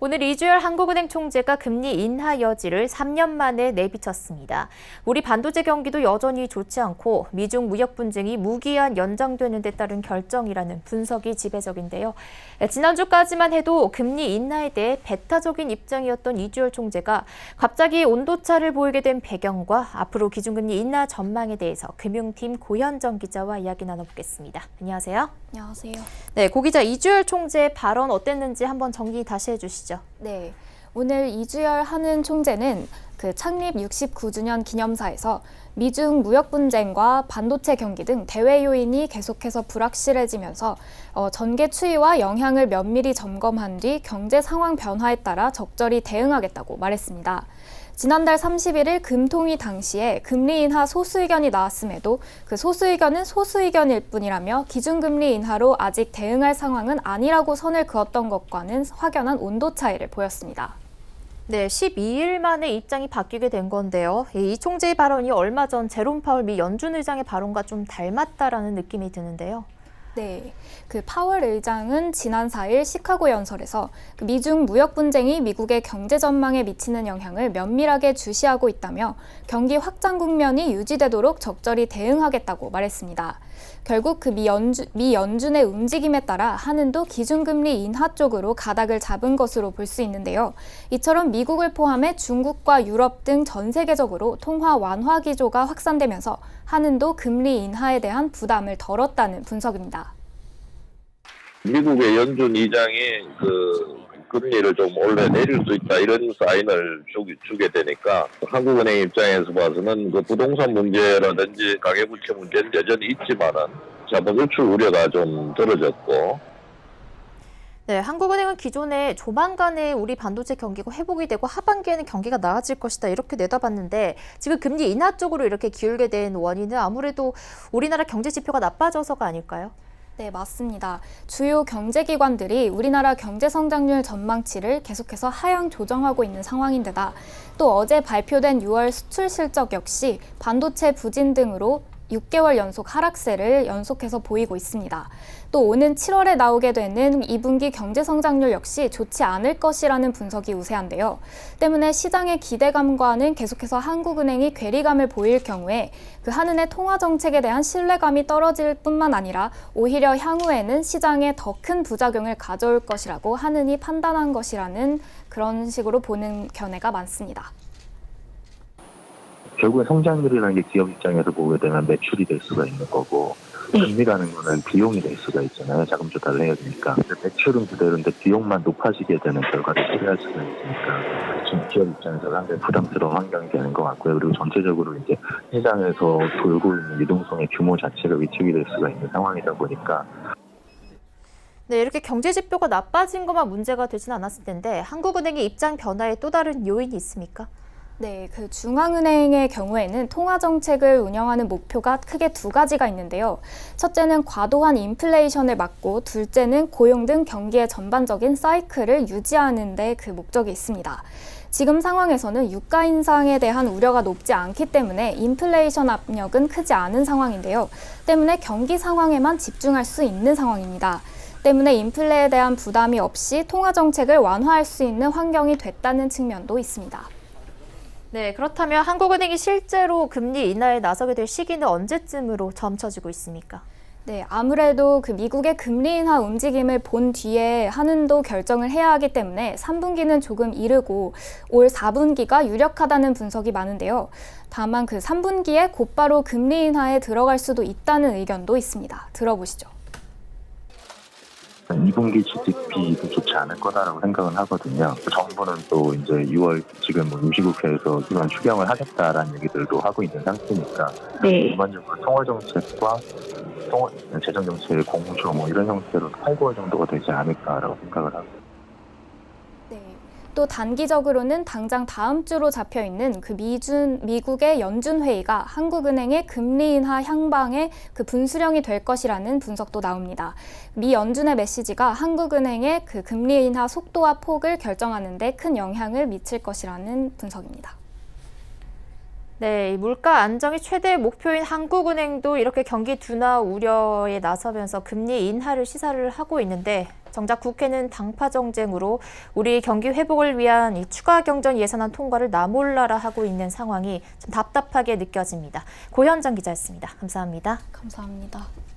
오늘 이주열 한국은행 총재가 금리 인하 여지를 3년 만에 내비쳤습니다. 우리 반도체 경기도 여전히 좋지 않고 미중 무역 분쟁이 무기한 연장되는 데 따른 결정이라는 분석이 지배적인데요. 지난주까지만 해도 금리 인하에 대해 배타적인 입장이었던 이주열 총재가 갑자기 온도차를 보이게 된 배경과 앞으로 기준금리 인하 전망에 대해서 금융팀 고현정 기자와 이야기 나눠보겠습니다. 안녕하세요. 안녕하세요. 네, 고 기자, 이주열 총재의 발언 어땠는지 한번 정리 다시 해주시죠. 네, 오늘 이주열 한은 총재는 창립 69주년 기념사에서 미중 무역 분쟁과 반도체 경기 등 대외 요인이 계속해서 불확실해지면서 전개 추이와 영향을 면밀히 점검한 뒤 경제 상황 변화에 따라 적절히 대응하겠다고 말했습니다. 지난달 31일 금통위 당시에 금리 인하 소수 의견이 나왔음에도 그 소수 의견은 소수 의견일 뿐이라며 기준금리 인하로 아직 대응할 상황은 아니라고 선을 그었던 것과는 확연한 온도 차이를 보였습니다. 네, 12일 만에 입장이 바뀌게 된 건데요. 이 총재의 발언이 얼마 전 제롬 파월 미 연준 의장의 발언과 좀 닮았다라는 느낌이 드는데요. 네, 파월 의장은 지난 4일 시카고 연설에서 미중 무역 분쟁이 미국의 경제 전망에 미치는 영향을 면밀하게 주시하고 있다며 경기 확장 국면이 유지되도록 적절히 대응하겠다고 말했습니다. 결국 미 연준의 움직임에 따라 한은도 기준금리 인하 쪽으로 가닥을 잡은 것으로 볼 수 있는데요. 이처럼 미국을 포함해 중국과 유럽 등 전 세계적으로 통화 완화 기조가 확산되면서 한은도 금리 인하에 대한 부담을 덜었다는 분석입니다. 미국의 연준 의장이 금리를 좀 원래 내릴 수 있다 이런 사인을 주게 되니까 한국은행 입장에서 봐서는 부동산 문제라든지 가계부채 문제는 여전히 있지만은 자본 유출 우려가 좀 떨어졌고. 네, 한국은행은 기존에 조만간에 우리 반도체 경기가 회복이 되고 하반기에는 경기가 나아질 것이다 이렇게 내다봤는데 지금 금리 인하 쪽으로 이렇게 기울게 된 원인은 아무래도 우리나라 경제 지표가 나빠져서가 아닐까요? 네, 맞습니다. 주요 경제기관들이 우리나라 경제성장률 전망치를 계속해서 하향 조정하고 있는 상황인데다 또 어제 발표된 6월 수출 실적 역시 반도체 부진 등으로 6개월 연속 하락세를 연속해서 보이고 있습니다. 또 오는 7월에 나오게 되는 2분기 경제성장률 역시 좋지 않을 것이라는 분석이 우세한데요. 때문에 시장의 기대감과는 계속해서 한국은행이 괴리감을 보일 경우에 한은의 통화정책에 대한 신뢰감이 떨어질 뿐만 아니라 오히려 향후에는 시장에 더 큰 부작용을 가져올 것이라고 한은이 판단한 것이라는 그런 식으로 보는 견해가 많습니다. 결국에 성장률이라는 게 기업 입장에서 보게 되면 매출이 될 수가 있는 거고 금리라는 거는 비용이 될 수가 있잖아요. 자금 조달을 해야 되니까. 매출은 그대로인데 비용만 높아지게 되는 결과를 초래할 수가 있으니까 지금 기업 입장에서 상당히 부담스러운 환경이 되는 것 같고요. 그리고 전체적으로 이제 시장에서 돌고 있는 유동성의 규모 자체가 위축이 될 수가 있는 상황이다 보니까 네, 이렇게 경제 지표가 나빠진 것만 문제가 되진 않았을 텐데 한국은행의 입장 변화에 또 다른 요인이 있습니까? 네, 중앙은행의 경우에는 통화정책을 운영하는 목표가 크게 두 가지가 있는데요. 첫째는 과도한 인플레이션을 막고 둘째는 고용 등 경기의 전반적인 사이클을 유지하는 데 목적이 있습니다. 지금 상황에서는 유가 인상에 대한 우려가 높지 않기 때문에 인플레이션 압력은 크지 않은 상황인데요. 때문에 경기 상황에만 집중할 수 있는 상황입니다. 때문에 인플레에 대한 부담이 없이 통화정책을 완화할 수 있는 환경이 됐다는 측면도 있습니다. 네, 그렇다면 한국은행이 실제로 금리 인하에 나서게 될 시기는 언제쯤으로 점쳐지고 있습니까? 네, 아무래도 미국의 금리 인하 움직임을 본 뒤에 한은도 결정을 해야 하기 때문에 3분기는 조금 이르고 올 4분기가 유력하다는 분석이 많은데요. 다만 3분기에 곧바로 금리 인하에 들어갈 수도 있다는 의견도 있습니다. 들어보시죠. 2분기 GDP도 좋지 않을 거다라고 생각은 하거든요. 정부는 또 이제 6월 지금 임시국회에서 이런 추경을 하겠다라는 얘기들도 하고 있는 상태니까 일반적으로 통화정책과 재정정책의 공조 이런 형태로 8, 9월 정도가 되지 않을까라고 생각을 하고. 또 단기적으로는 당장 다음 주로 잡혀있는 미국의 연준회의가 한국은행의 금리 인하 향방의 분수령이 될 것이라는 분석도 나옵니다. 미 연준의 메시지가 한국은행의 금리 인하 속도와 폭을 결정하는 데 큰 영향을 미칠 것이라는 분석입니다. 네, 이 물가 안정이 최대 목표인 한국은행도 이렇게 경기 둔화 우려에 나서면서 금리 인하를 시사를 하고 있는데 정작 국회는 당파 정쟁으로 우리 경기 회복을 위한 이 추가 경정 예산안 통과를 나몰라라 하고 있는 상황이 좀 답답하게 느껴집니다. 고현정 기자였습니다. 감사합니다. 감사합니다.